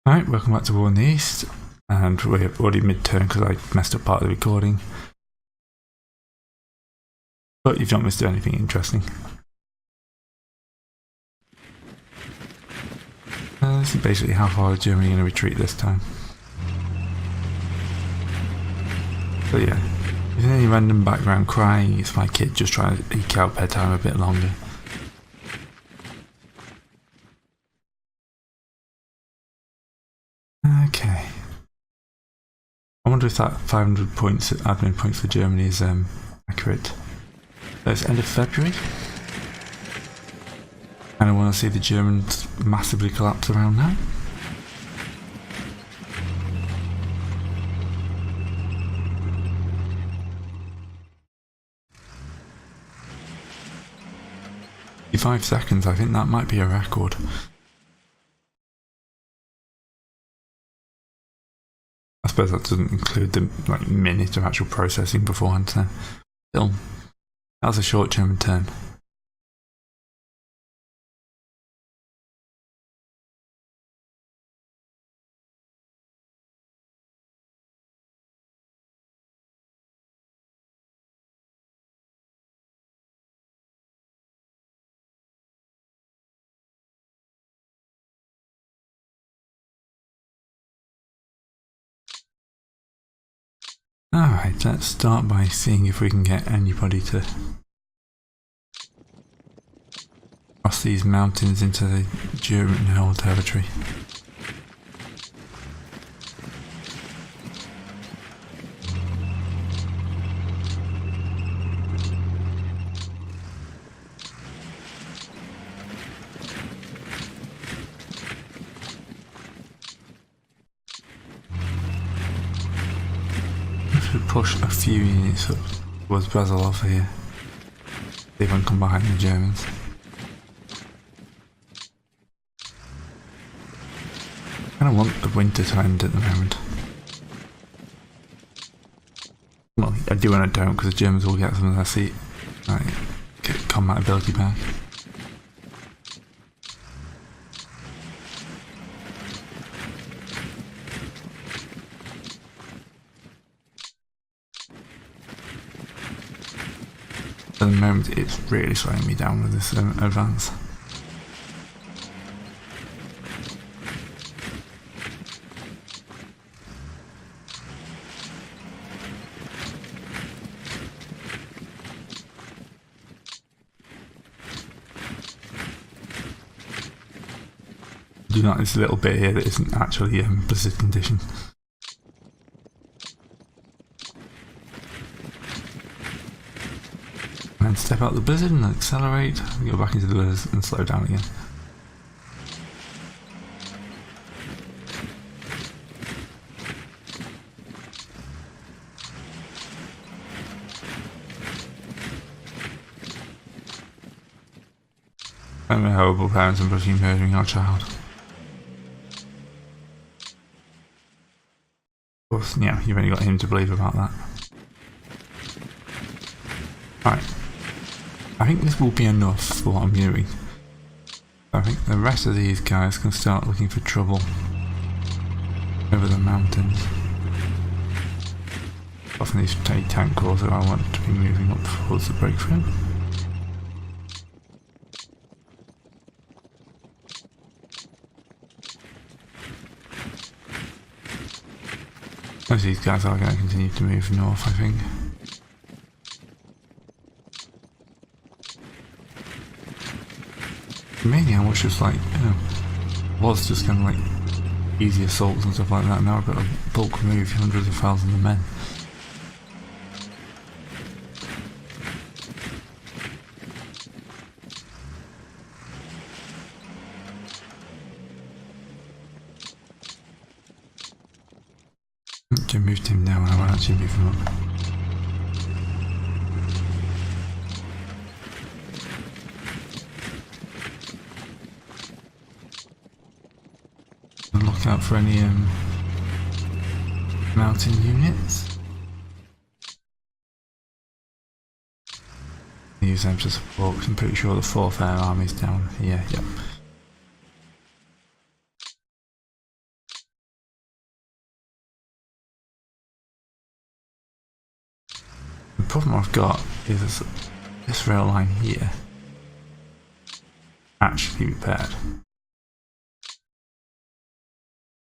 Alright, welcome back to War in the East, and we're already mid-turn because I messed up part of the recording. But you've not missed anything interesting. This is basically how far is Germany going to retreat this time. So yeah, if there's any random background crying, it's my kid just trying to eke out bedtime a bit longer. Okay. I wonder if that 500 points, admin points for Germany is accurate. So it's end of February. And I want to see the Germans massively collapse around now. In 5 seconds, I think that might be a record. I suppose that doesn't include the minute of actual processing beforehand, so still, that was a short German turn. Alright, let's start by seeing if we can get anybody to cross these mountains into the German-held territory. Push a few units up towards Brazilov here. See if I can come behind the Germans. I kind of want the winter to end at the moment. Well, I do and I don't, because the Germans will get some of their get combat ability back. At the moment, it's really slowing me down with this advance. Do not this little bit here that isn't actually blizzard condition. And step out the blizzard and accelerate, go back into the blizzard and slow down again. I'm a horrible parents and brutally murdering our child. Of course, yeah, you've only got him to believe about that. Right. I think this will be enough for what I'm doing. I think the rest of these guys can start looking for trouble over the mountains. Often these tank corps that I want to be moving up towards the breakthrough. Most of these guys are going to continue to move north, I think. Mainly I was just was just kind of like easy assaults and stuff like that. Now I've got a bulk move, hundreds of thousands of men. I moved him down when I won't actually move him up. Look out for any mountain units. Use them to support, because I'm pretty sure the 4th Air Army's down here, yep. problem I've got is this rail line here actually repaired.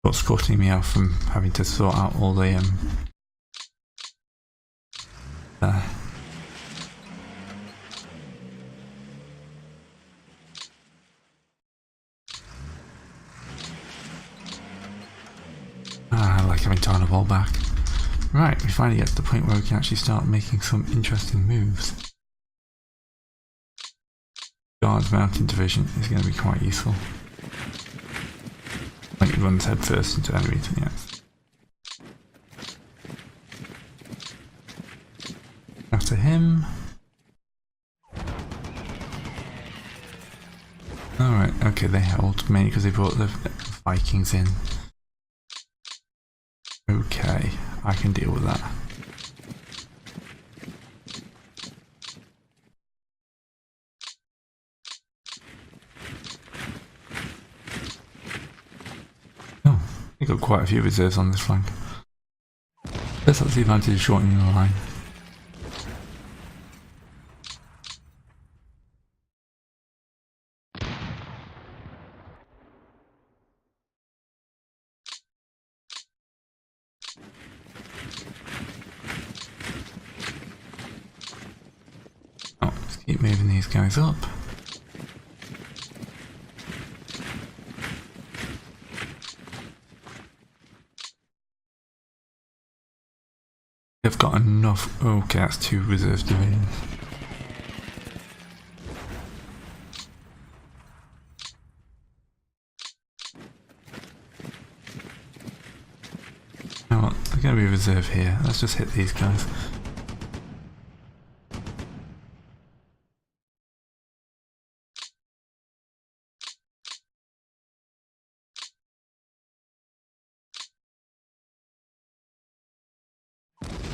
What's cutting me off from having to sort out all the I like having time to ball back. Right, we finally get to the point where we can actually start making some interesting moves. Guards Mountain Division is going to be quite useful. When it runs head first into enemies, yes. After him. Alright, okay, they held mainly because they brought the Vikings in. Okay, I can deal with that. Oh, we got quite a few reserves on this flank. Let's see if I do shortening the line. Keep moving these guys up. They've got enough. Okay, that's 2 reserve divisions. You know what? They're going to be reserve here. Let's just hit these guys.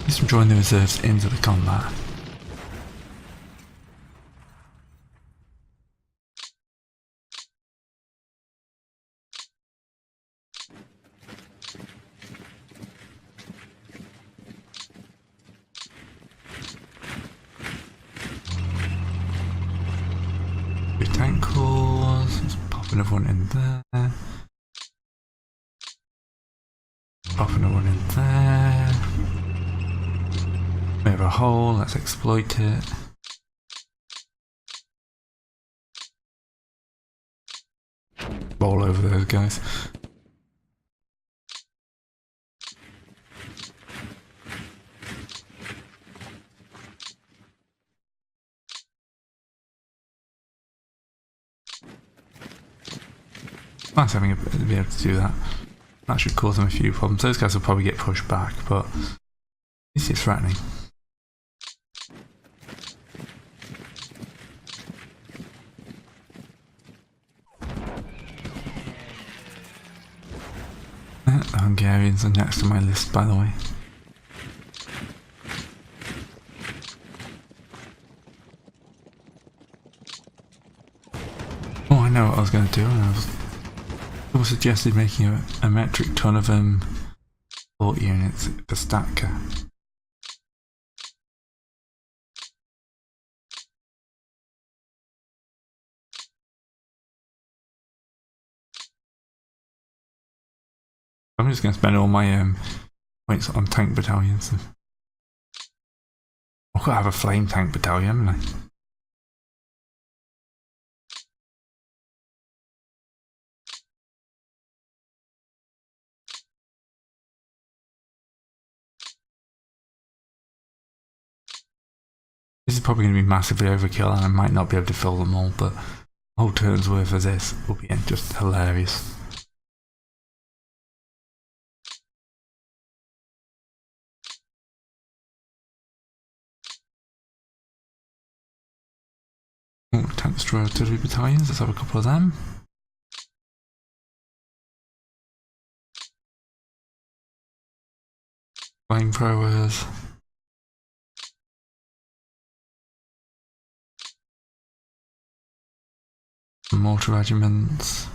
Just join the reserves into the combat. Two tank cores. Let's pop another one in there. Pop another one in there. We have a hole, let's exploit it. Roll over those guys. Nice having to be able to do that. That should cause them a few problems. Those guys will probably get pushed back, but at least it's threatening. The Hungarians are next on my list, by the way. Oh, I know what I was going to do. I suggested making a metric ton of support units for Statka. I'm just going to spend all my points on tank battalions. I've got to have a flame tank battalion, haven't I? This is probably going to be massively overkill and I might not be able to fill them all, but a whole turn's worth of this will be just hilarious. Oh, tank destroyer artillery battalions, let's have a couple of them. Flamethrowers. Mortar regiments.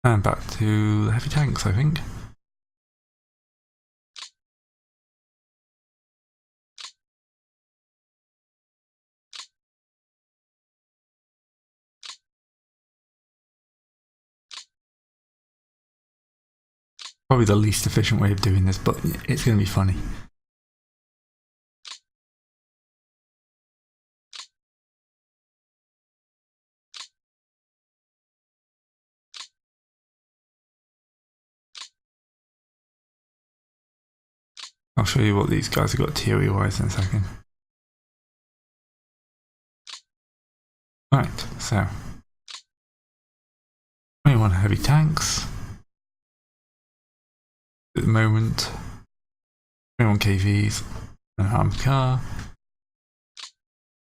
And back to the heavy tanks, I think. Probably the least efficient way of doing this, but it's going to be funny. I'll show you what these guys have got theory-wise in a second. Right, so 21 heavy tanks at the moment, 21 KVs, an armed car,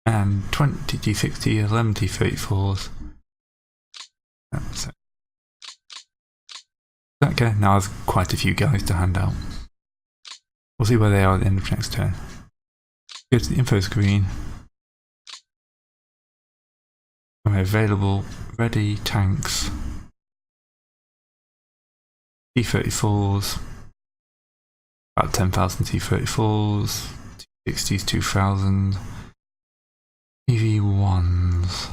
and 20 T60, 11 T34s. That's it. Okay, now there's quite a few guys to hand out. We'll see where they are at the end of next turn. Go to the info screen. Available, ready, tanks, T34s, about 10,000 T34s, T60s 2,000, EV1s.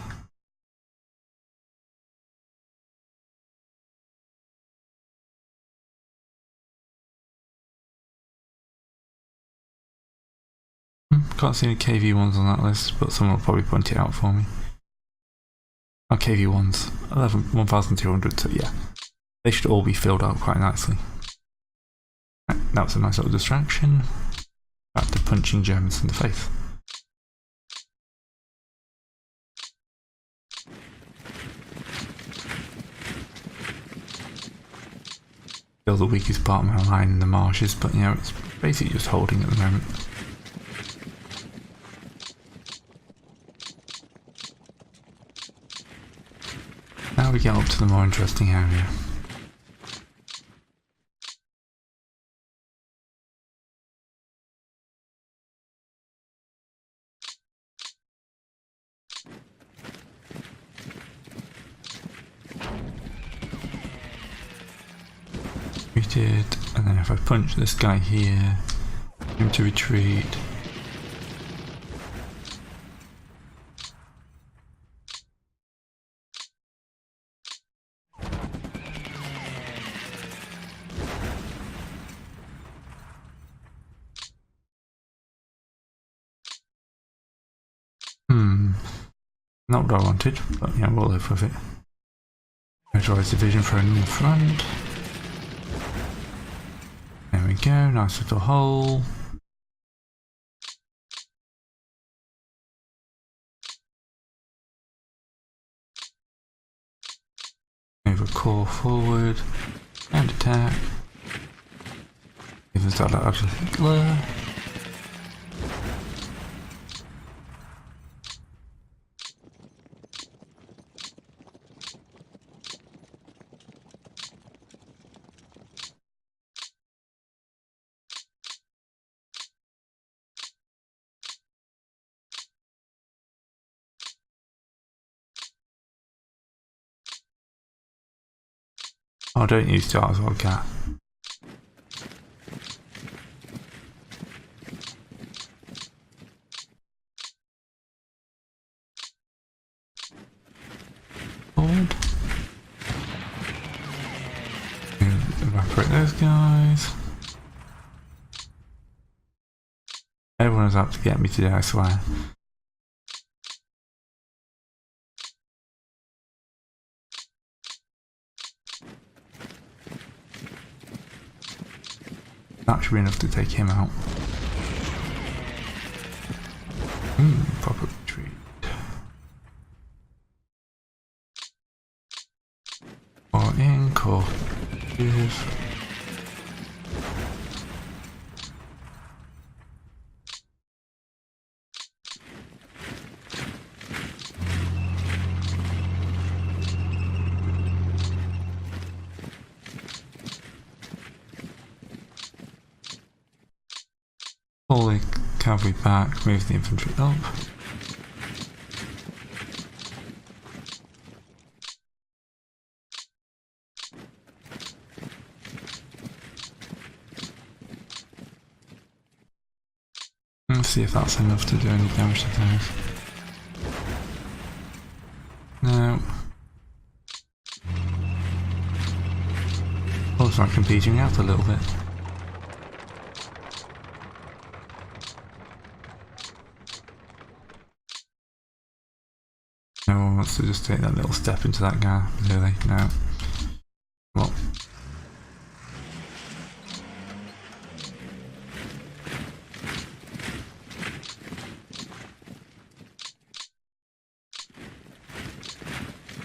Can't see any KV1s on that list, but someone will probably point it out for me. Oh, KV1s, 1,200, so yeah. They should all be filled out quite nicely. Right, that was a nice little distraction. Back to punching Germans in the face. Still the weakest part of my line in the marshes, but you know, it's basically just holding at the moment. Now we get up to the more interesting area. We did, and then if I punch this guy here, him to retreat. Not what I wanted, but yeah, we'll live with it. Motorised division for a new front. There we go, nice little hole. Move a core forward and attack. Give us that out to Hitler. Oh, don't use stars or gas. Forward. Evaporate those guys. Everyone is out to get me today, I swear. That should be enough to take him out. Proper retreat. Or in, core. Pull the cavalry back, move the infantry up. see if that's enough to do any damage to those. No. Looks like I'm beating out a little bit. No one wants to just take that little step into that guy, do they? No. Well.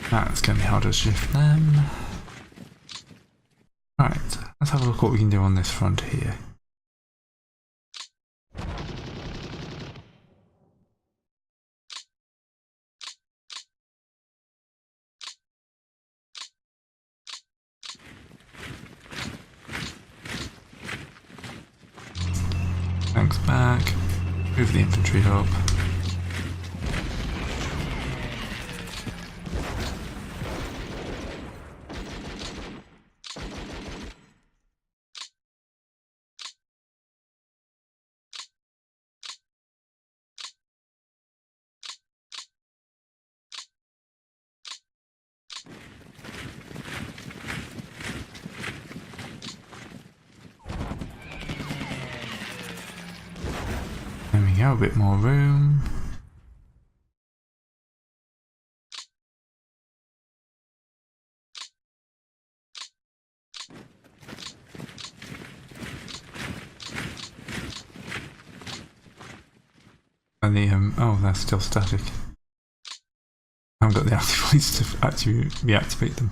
That's going to be hard to shift them. Right, let's have a look what we can do on this front here. Tanks back, move the infantry up. There we go, a bit more room. And the oh, they're still static. I haven't got the active points to actually reactivate them.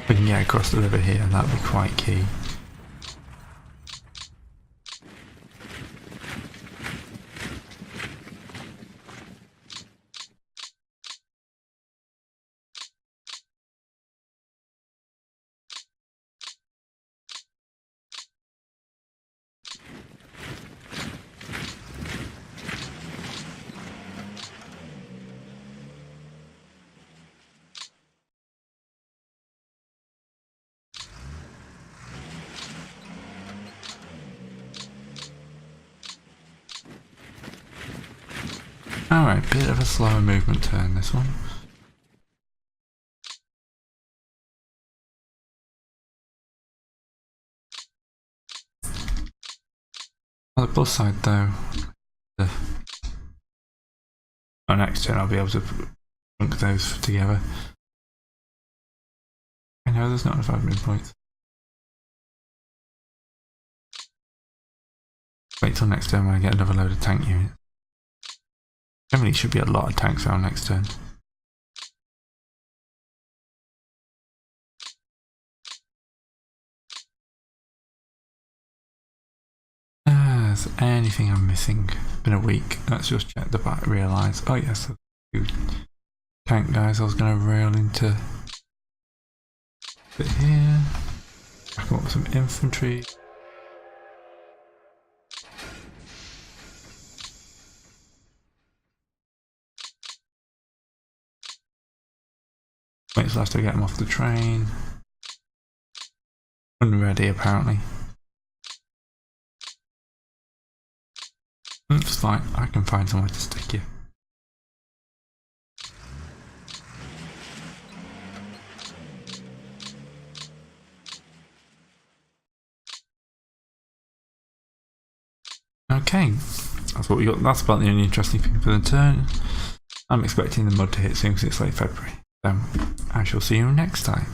We can get across the river here, and that'd be quite key. Alright, bit of a slower movement turn this one. On the plus side though, on next turn I'll be able to link those together. I know there's not enough admin points. Wait till next turn when I get another load of tank units. Generally should be a lot of tanks around next turn. Is there anything I'm missing? Been a week. Let's just check the back. Realise. Oh yes, two tank guys. I was going to rail into it here. I can up some infantry. Wait till after I get them off the train. Unready apparently. It's fine, I can find somewhere to stick you. Okay, that's what we got. That's about the only interesting thing for the turn. I'm expecting the mud to hit soon because it's late February. So I shall see you next time.